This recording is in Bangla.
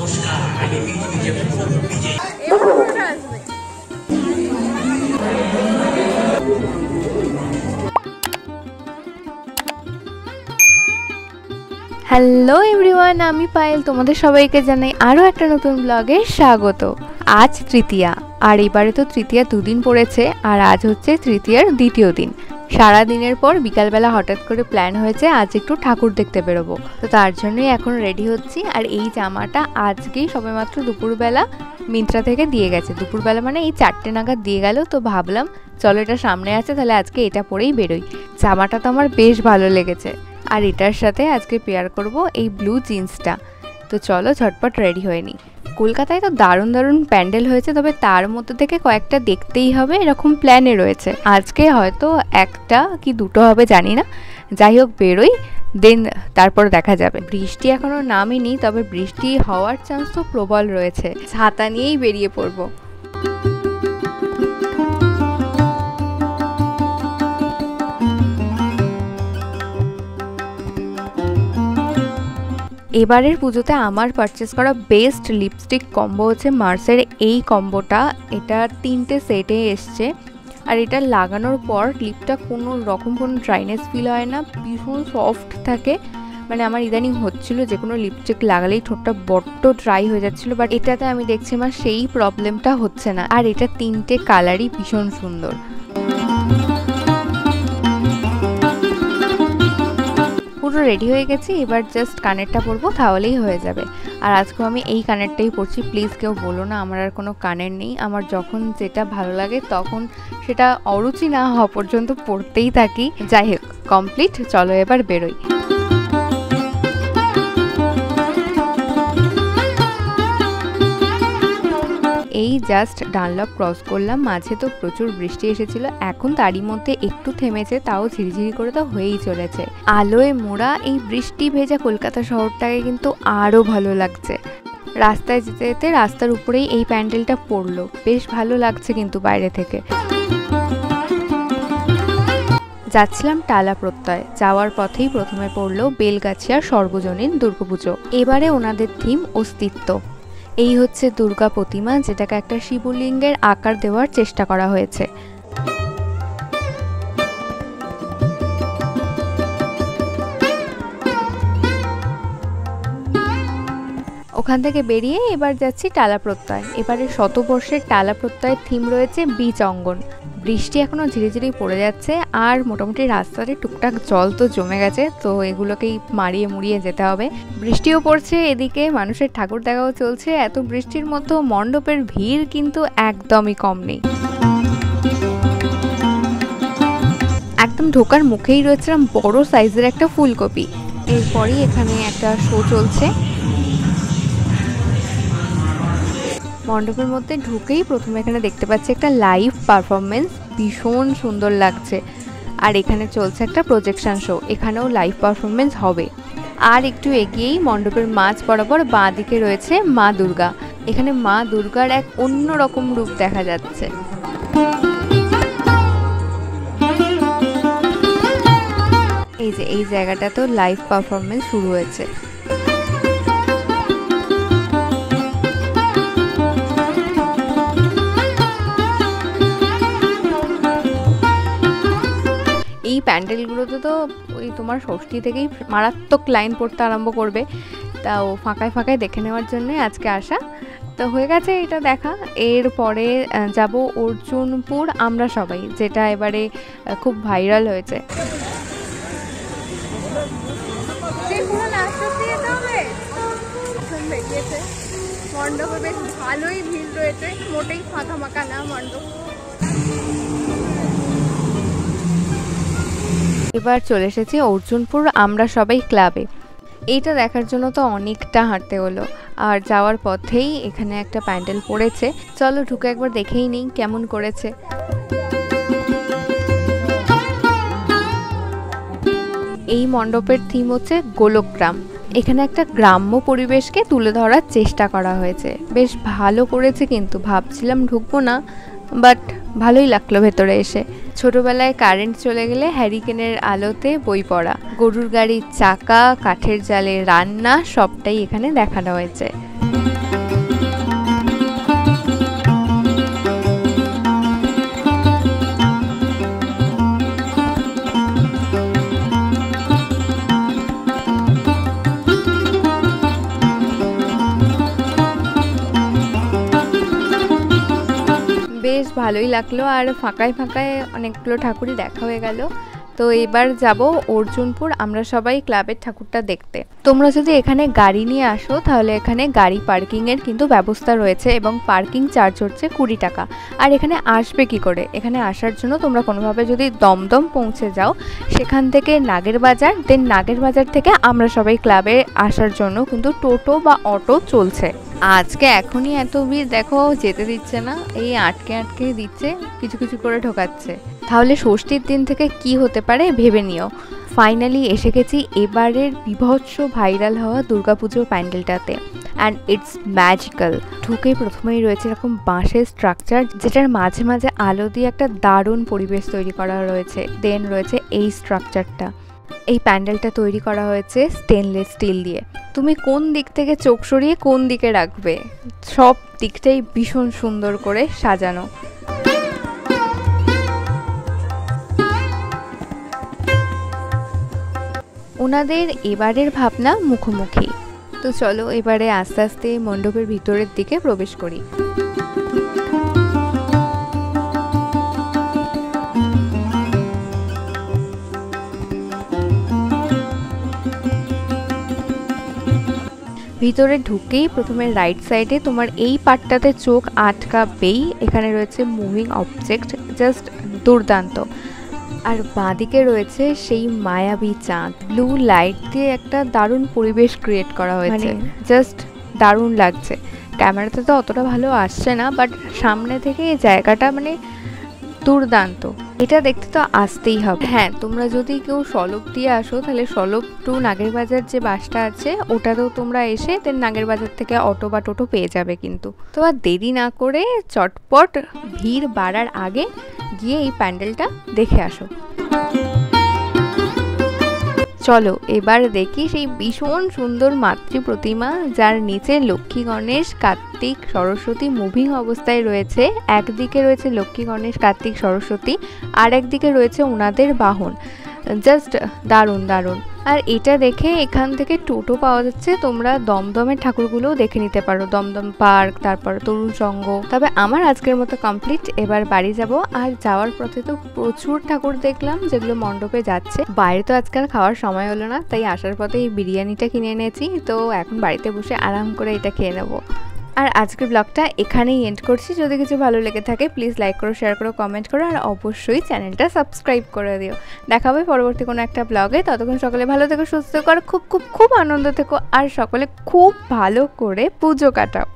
হ্যালো এভরিওয়ান, আমি পায়েল তোমাদের সবাইকে জানাই আরও একটা নতুন ব্লগে স্বাগত। আজ তৃতীয়া, আর এবারে তো তৃতীয়া দুদিন পড়েছে, আর আজ হচ্ছে তৃতীয়ার দ্বিতীয় দিন। সারা দিনের পর বিকালবেলা হঠাৎ করে প্ল্যান হয়েছে আজ একটু ঠাকুর দেখতে বেরোবো, তো তার জন্যই এখন রেডি হচ্ছি। আর এই জামাটা আজকেই সবেমাত্র দুপুরবেলা মিন্ত্রা থেকে দিয়ে গেছে, দুপুরবেলা মানে এই 4টে নাগাদ দিয়ে গেল। তো ভাবলাম চলো এটা সামনে আছে, তাহলে আজকে এটা পরেই বেরোই। জামাটা তো আমার বেশ ভালো লেগেছে, আর এটার সাথে আজকে পেয়ার করব এই ব্লু জিন্সটা। তো চলো ঝটপট রেডি হয়ে নিই। কলকাতায় তো দারুণ দারুণ প্যান্ডেল হয়েছে, তবে তার মধ্যে থেকে কয়েকটা দেখতেই হবে এরকম প্ল্যানে রয়েছে। আজকে হয়তো একটা কি দুটো হবে জানি না, যাই হোক বেরোই, দেন তারপর দেখা যাবে। বৃষ্টি এখনও নামেনি, তবে বৃষ্টি হওয়ার চান্স তো প্রবল রয়েছে, ছাতা নিয়েই বেরিয়ে পড়বো। এবারের পুজোতে আমার পারচেস করা বেস্ট লিপস্টিক কম্বো হচ্ছে মার্সের এই কম্বোটা। এটা 3টে সেটে এসছে, আর এটা লাগানোর পর লিপটা কোনো রকম কোনো ড্রাইনেস ফিল হয় না, ভীষণ সফট থাকে। মানে আমার ইদানিং হচ্ছিল যে কোনো লিপস্টিক লাগালেই ঠোঁটটা বড্ড ড্রাই হয়ে যাচ্ছিলো, বাট এটাতে আমি দেখছি আমার সেই প্রবলেমটা হচ্ছে না। আর এটা 3টে কালারই ভীষণ সুন্দর। পুরো রেডি হয়ে গেছি, এবার জাস্ট কানেরটা পরবো, তাহলেই হয়ে যাবে। আর আজকেও আমি এই কানেরটাই পরছি, প্লিজ কেউ বলো না আমার আর কোনো কানের নেই। আমার যখন যেটা ভালো লাগে তখন সেটা অরুচি না হওয়া পর্যন্ত পরতেই থাকি। যাই হোক, কমপ্লিট, চলো এবার বেরোই। এই জাস্ট ডানলপ ক্রস করলাম, মাঝে তো প্রচুর বৃষ্টি এসেছিল, এখন তারই মধ্যে একটু থেমেছে, তাও ঝিরিঝিরি করে তো হয়েই চলেছে। আলোয় মোড়া এই বৃষ্টি ভেজা কলকাতা শহরটাকে কিন্তু আরও ভালো লাগছে। রাস্তায় যেতে যেতে রাস্তার উপরেই এই প্যান্ডেলটা পড়লো, বেশ ভালো লাগছে কিন্তু বাইরে থেকে। যাচ্ছিলাম টালা প্রত্যয়, যাওয়ার পথেই প্রথমে পড়লো বেলগাছিয়ার সর্বজনীন দুর্গাপুজো। এবারে ওনাদের থিম অস্তিত্ব। এই হচ্ছে দুর্গা প্রতিমা, যেটাকে একটা শিবলিঙ্গের আকার দেওয়ার চেষ্টা করা হয়েছে। ওখান থেকে বেরিয়ে এবার যাচ্ছি টালা প্রত্যয়। এবারে শতবর্ষের টালা প্রত্যয়ের থিম রয়েছে বীচ অঙ্গন। বৃষ্টি এখনও ঝিরিঝিরি পড়ে যাচ্ছে, আর মোটামুটি রাস্তাতে টুকটাক জল তো জমে গেছে, তো এগুলোকেই মারিয়ে মুড়িয়ে যেতে হবে। বৃষ্টিও পড়ছে, এদিকে মানুষের ঠাকুর দেখাও চলছে। এত বৃষ্টির মধ্যেও মণ্ডপের ভিড় কিন্তু একদমই কম নেই। একদম ঢোকার মুখেই রয়েছে বড় সাইজের একটা ফুলকপি। এরপরই এখানে একটা শো চলছে। মণ্ডপের মধ্যে ঢুকেই প্রথমে এখানে দেখতে পাচ্ছি একটা লাইভ পারফরমেন্স, ভীষণ সুন্দর লাগছে। আর এখানে চলছে একটা প্রজেকশন শো, এখানেও লাইভ পারফরমেন্স হবে। আর একটু এগিয়েই মণ্ডপের মাঝ বরাবর বাঁ দিকে রয়েছে মা দুর্গা। এখানে মা দুর্গার এক অন্যরকম রূপ দেখা যাচ্ছে। এই যে এই জায়গাটাতেও লাইভ পারফরমেন্স শুরু হয়েছে। এই প্যান্ডেলগুলোতে তো ওই তোমার ষষ্ঠী থেকেই মারাত্মক লাইন পড়তে আরম্ভ করবে, তাও ফাঁকায় ফাঁকায় দেখে নেওয়ার জন্যই আজকে আসা। তো হয়ে গেছে এটা দেখা। এরপরে যাব অর্জুনপুর আমরা সবাই, যেটা এবারে খুব ভাইরাল হয়েছে। মণ্ডপে বেশ ভালোই ভিড় রয়েছে, মোটেই ফাঁকা ফাঁকা না মণ্ডপ। এবার চলে এসেছি অর্জুনপুর আমরা সবাই ক্লাবে। এইটা দেখার জন্য তো অনেকটা হাঁটতে হলো, আর যাওয়ার পথেই এখানে একটা প্যান্ডেল পড়েছে। চলো ঢুকে একবার দেখেই নিই কেমন করেছে। এই মণ্ডপের থিম হচ্ছে গোলকগ্রাম। এখানে একটা গ্রাম্য পরিবেশকে তুলে ধরার চেষ্টা করা হয়েছে, বেশ ভালো করেছে। কিন্তু ভাবছিলাম ঢুকবো না, বাট ভালোই লাগলো ভেতরে এসে। ছোটবেলায় কারেন্ট চলে গেলে হ্যারিকেনের আলোতে বই পড়া, গরুর গাড়ির চাকা, কাঠের জালে রান্না, সবটাই এখানে দেখানো হয়েছে। ভালোই লাগলো, আর ফাঁকায় ফাঁকায় অনেকগুলো ঠাকুরই দেখা হয়ে গেল। তো এবার যাব অর্জুনপুর আমরা সবাই ক্লাবের ঠাকুরটা দেখতে। তোমরা যদি এখানে গাড়ি নিয়ে আসো তাহলে এখানে গাড়ি পার্কিংয়ের কিন্তু ব্যবস্থা রয়েছে এবং পার্কিং চার্জ হচ্ছে 20 টাকা। আর এখানে আসবে কি করে, এখানে আসার জন্য তোমরা কোনোভাবে যদি দমদম পৌঁছে যাও, সেখান থেকে নাগের বাজার, দেন নাগের বাজার থেকে আমরা সবাই ক্লাবে আসার জন্য কিন্তু টোটো বা অটো চলছে। আজকে এখনই এত ভিড়, দেখো যেতে দিচ্ছে না, এই আটকে আটকে দিচ্ছে, কিছু কিছু করে ঢোকাচ্ছে। তাহলে ষষ্ঠীর দিন থেকে কি হতে পারে ভেবে নিও। ফাইনালি এসে গেছি এবারের বিভৎস ভাইরাল হওয়া দুর্গাপুজোর প্যান্ডেলটাতে, অ্যান্ড ইটস ম্যাজিক্যাল। ঢুকেই প্রথমেই রয়েছে এরকম বাঁশের স্ট্রাকচার, যেটার মাঝে মাঝে আলো দিয়ে একটা দারুণ পরিবেশ তৈরি করা রয়েছে। দেন রয়েছে এই স্ট্রাকচারটা। এই প্যান্ডেলটা তৈরি করা হয়েছে স্টেনলেস স্টিল দিয়ে। তুমি কোন দিক থেকে চোখ সরিয়ে কোন দিকে রাখবে, সব দিকটাই ভীষণ সুন্দর করে সাজানো। ওনাদের এবারের ভাবনা মুখোমুখি। তো চলো এবারে আস্তে আস্তে মণ্ডপের ভিতরের দিকে প্রবেশ করি। ভিতরে ঢুকেই প্রথমে রাইট সাইডে তোমার এই পার্টটাতে চোখ আটকাবেই, এখানে রয়েছে মুভিং অবজেক্ট, জাস্ট দুর্দান্ত। আর বাঁদিকে রয়েছে সেই মায়াবী চাঁদ, ব্লু লাইট দিয়ে একটা দারুণ পরিবেশ ক্রিয়েট করা হয়েছে, জাস্ট দারুণ লাগছে। ক্যামেরাতে তো অতটা ভালো আসছে না, বাট সামনে থেকে এই জায়গাটা মানে দুর্দান্ত। এটা দেখতে তো আসতেই হবে। হ্যাঁ, তোমরা যদি কেউ সলপ দিয়ে আসো তাহলে সলপ টু নাগের বাজার যে বাসটা আছে ওটাতেও তোমরা এসে দেন নাগের বাজার থেকে অটো বা টোটো পেয়ে যাবে কিন্তু। তো আর দেরি না করে চটপট ভিড় বাড়ার আগে গিয়ে এই প্যান্ডেলটা দেখে আসো। চলো এবার দেখি সেই ভীষণ সুন্দর মাতৃ প্রতিমা, যার নিচে লক্ষ্মী গণেশ কার্তিক সরস্বতী মুভিং অবস্থায় রয়েছে। একদিকে রয়েছে লক্ষ্মী গণেশ কার্তিক সরস্বতী, আর একদিকে রয়েছে ওনাদের বাহন। জাস্ট দারুণ দারুণ। আর এটা দেখে এখান থেকে টোটো পাওয়া যাচ্ছে, তোমরা দমদমের ঠাকুরগুলোও দেখে নিতে পারো, দমদম পার্ক, তারপর তরুণ সঙ্গ। তবে আমার আজকের মতো কমপ্লিট, এবার বাড়ি যাব। আর যাওয়ার পথে তো প্রচুর ঠাকুর দেখলাম যেগুলো মণ্ডপে যাচ্ছে। বাইরে তো আজকাল খাওয়ার সময় হলো না, তাই আসার পথে এই বিরিয়ানিটা কিনে এনেছি, তো এখন বাড়িতে বসে আরাম করে এটা খেয়ে নেবো। আর আজকের ব্লগটা এখানেই এন্ড করছি। যদি কিছু ভালো লেগে থাকে প্লিজ লাইক করো, শেয়ার করো, কমেন্ট করো, আর অবশ্যই চ্যানেলটা সাবস্ক্রাইব করে দিও। দেখা হবে পরবর্তী কোনো একটা ব্লগে। ততক্ষণ সকলে ভালো থেকো, সুস্থ থেকো, আর খুব খুব খুব আনন্দ থেকো, আর সকলে খুব ভালো করে পুজো কাটাও।